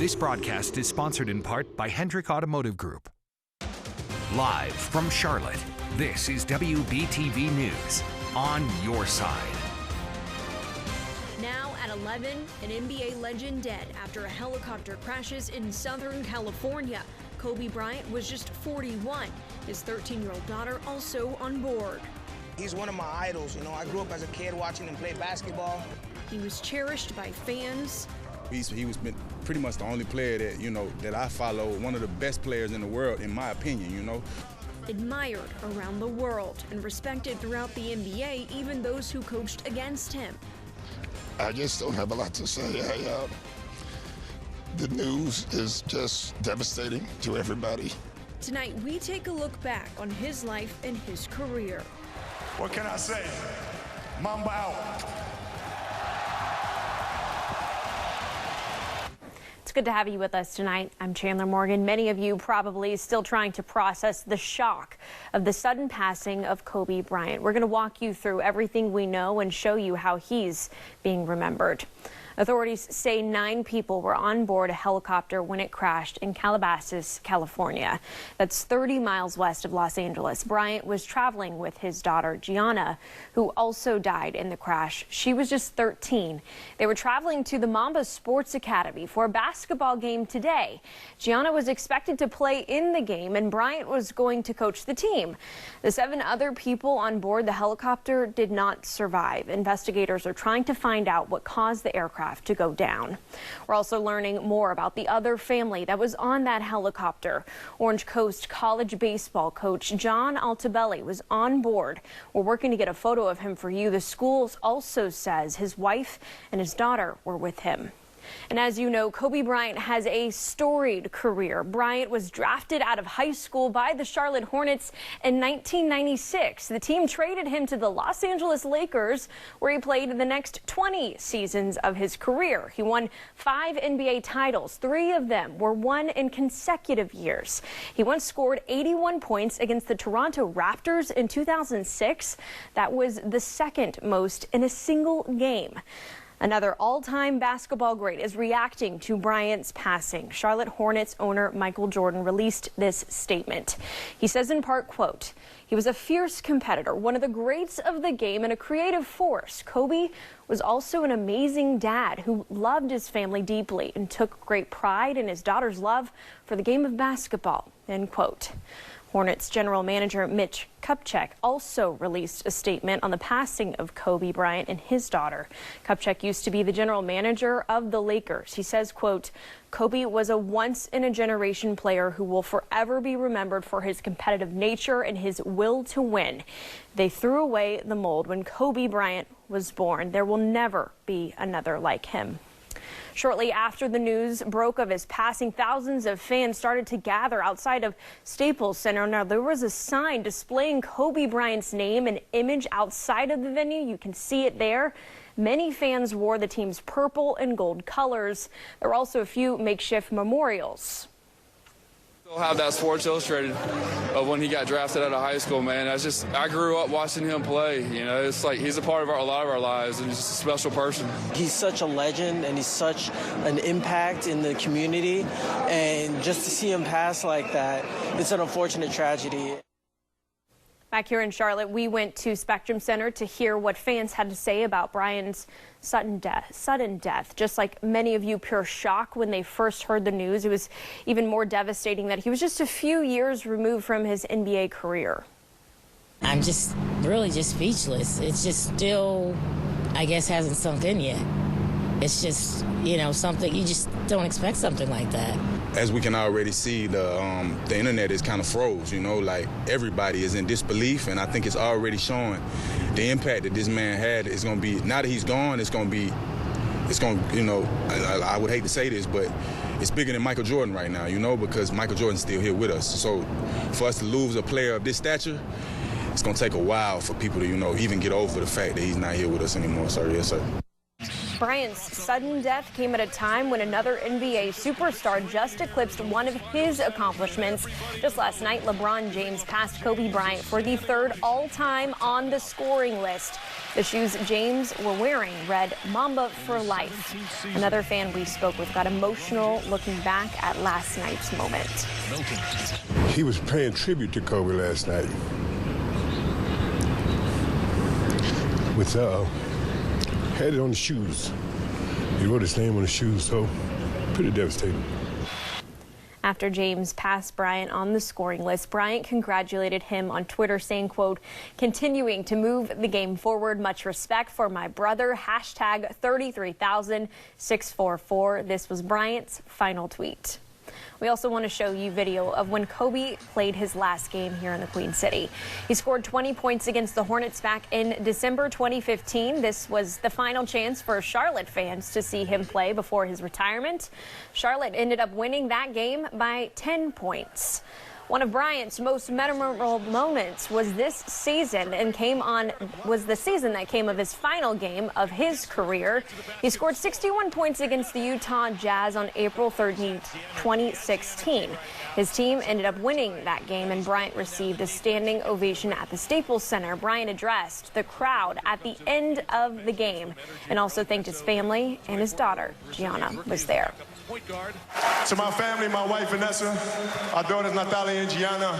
This broadcast is sponsored in part by Hendrick Automotive Group. Live from Charlotte, this is WBTV News on your side. Now at 11, an NBA legend dead after a helicopter crashes in Southern California. Kobe Bryant was just 41. His 13-year-old daughter also on board. He's one of my idols. You know, I grew up as a kid watching him play basketball. He was cherished by fans. He was pretty much the only player that I follow, one of the best players in the world, in my opinion, Admired around the world and respected throughout the NBA, even those who coached against him. I just don't have a lot to say. The news is just devastating to everybody. Tonight, we take a look back on his life and his career. What can I say? Mamba out. It's good to have you with us tonight. I'm Chandler Morgan. Many of you probably still trying to process the shock of the sudden passing of Kobe Bryant. We're going to walk you through everything we know and show you how he's being remembered. Authorities say 9 people were on board a helicopter when it crashed in Calabasas, California. That's 30 miles west of Los Angeles. Bryant was traveling with his daughter, Gianna, who also died in the crash. She was just 13. They were traveling to the Mamba Sports Academy for a basketball game today. Gianna was expected to play in the game, and Bryant was going to coach the team. The 7 other people on board the helicopter did not survive. Investigators are trying to find out what caused the aircraft to go down. We're also learning more about the other family that was on that helicopter. Orange Coast College baseball coach John Altobelli was on board. We're working to get a photo of him for you. The school also says his wife and his daughter were with him. And as you know, Kobe Bryant has a storied career. Bryant was drafted out of high school by the Charlotte Hornets in 1996. The team traded him to the Los Angeles Lakers, where he played the next 20 seasons of his career. He won 5 NBA titles. 3 of them were won in consecutive years. He once scored 81 points against the Toronto Raptors in 2006. That was the second most in a single game. Another all-time basketball great is reacting to Bryant's passing. Charlotte Hornets owner Michael Jordan released this statement. He says in part, quote, "He was a fierce competitor, one of the greats of the game, and a creative force. Kobe was also an amazing dad who loved his family deeply and took great pride in his daughter's love for the game of basketball," end quote. Hornets general manager Mitch Kupchak also released a statement on the passing of Kobe Bryant and his daughter. Kupchak used to be the general manager of the Lakers. He says, quote, "Kobe was a once-in-a-generation player who will forever be remembered for his competitive nature and his will to win. They threw away the mold when Kobe Bryant was born. There will never be another like him." Shortly after the news broke of his passing, thousands of fans started to gather outside of Staples Center. Now, there was a sign displaying Kobe Bryant's name and image outside of the venue. You can see it there. Many fans wore the team's purple and gold colors. There were also a few makeshift memorials. Still have that Sports Illustrated of when he got drafted out of high school, man. I grew up watching him play. It's like he's a part of a lot of our lives, and he's just a special person. He's such a legend, and he's such an impact in the community. And just to see him pass like that, it's an unfortunate tragedy. Back here in Charlotte, we went to Spectrum Center to hear what fans had to say about Bryant's sudden death. Just like many of you, pure shock when they first heard the news. It was even more devastating that he was just a few years removed from his NBA career. I'm just really just speechless. It's just still, I guess, hasn't sunk in yet. It's just, something, you just don't expect something like that. As we can already see, the internet is kind of froze, like everybody is in disbelief, and I think it's already showing the impact that this man had is going to be, now that he's gone, I would hate to say this, but it's bigger than Michael Jordan right now, because Michael Jordan's still here with us. So for us to lose a player of this stature, it's going to take a while for people to, even get over the fact that he's not here with us anymore. Sorry, yes, sir. Bryant's sudden death came at a time when another NBA superstar just eclipsed one of his accomplishments. Just last night, LeBron James passed Kobe Bryant for the third all-time on the scoring list. The shoes James were wearing read "Mamba for Life." Another fan we spoke with got emotional looking back at last night's moment. He was paying tribute to Kobe last night with had it on the shoes. He wrote his name on the shoes, so pretty devastating. After James passed Bryant on the scoring list, Bryant congratulated him on Twitter, saying, quote, "Continuing to move the game forward. Much respect for my brother. Hashtag 33,644. This was Bryant's final tweet. We also want to show you video of when Kobe played his last game here in the Queen City. He scored 20 points against the Hornets back in December 2015. This was the final chance for Charlotte fans to see him play before his retirement. Charlotte ended up winning that game by 10 points. One of Bryant's most memorable moments was this season and was the season that came of his final game of his career. He scored 61 points against the Utah Jazz on April 13th, 2016. His team ended up winning that game, and Bryant received a standing ovation at the Staples Center. Bryant addressed the crowd at the end of the game and also thanked his family, and his daughter, Gianna, was there. To my family, my wife Vanessa, our daughters Natalia and Gianna,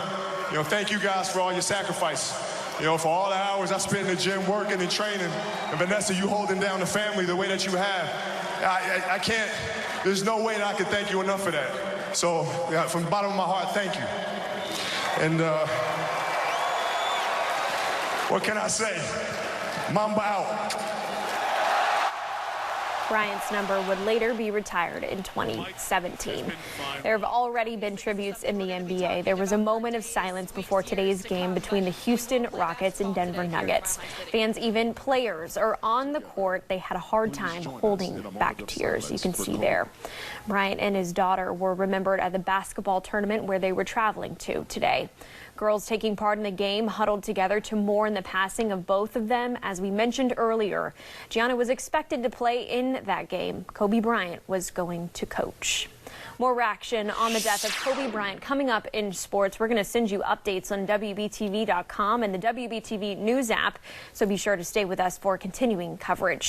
thank you guys for all your sacrifice. For all the hours I spent in the gym working and training, and Vanessa, you holding down the family the way that you have. I can't, there's no way that I can thank you enough for that. So from the bottom of my heart, thank you. And what can I say? Mamba out. Bryant's number would later be retired in 2017. There have already been tributes in the NBA. There was a moment of silence before today's game between the Houston Rockets and Denver Nuggets. Fans, even players, are on the court. They had a hard time holding back tears. You can see there. Bryant and his daughter were remembered at the basketball tournament where they were traveling to today. Girls taking part in the game huddled together to mourn the passing of both of them. As we mentioned earlier, Gianna was expected to play in that game. Kobe Bryant was going to coach. More reaction on the death of Kobe Bryant coming up in sports. We're going to send you updates on WBTV.com and the WBTV News app, so be sure to stay with us for continuing coverage.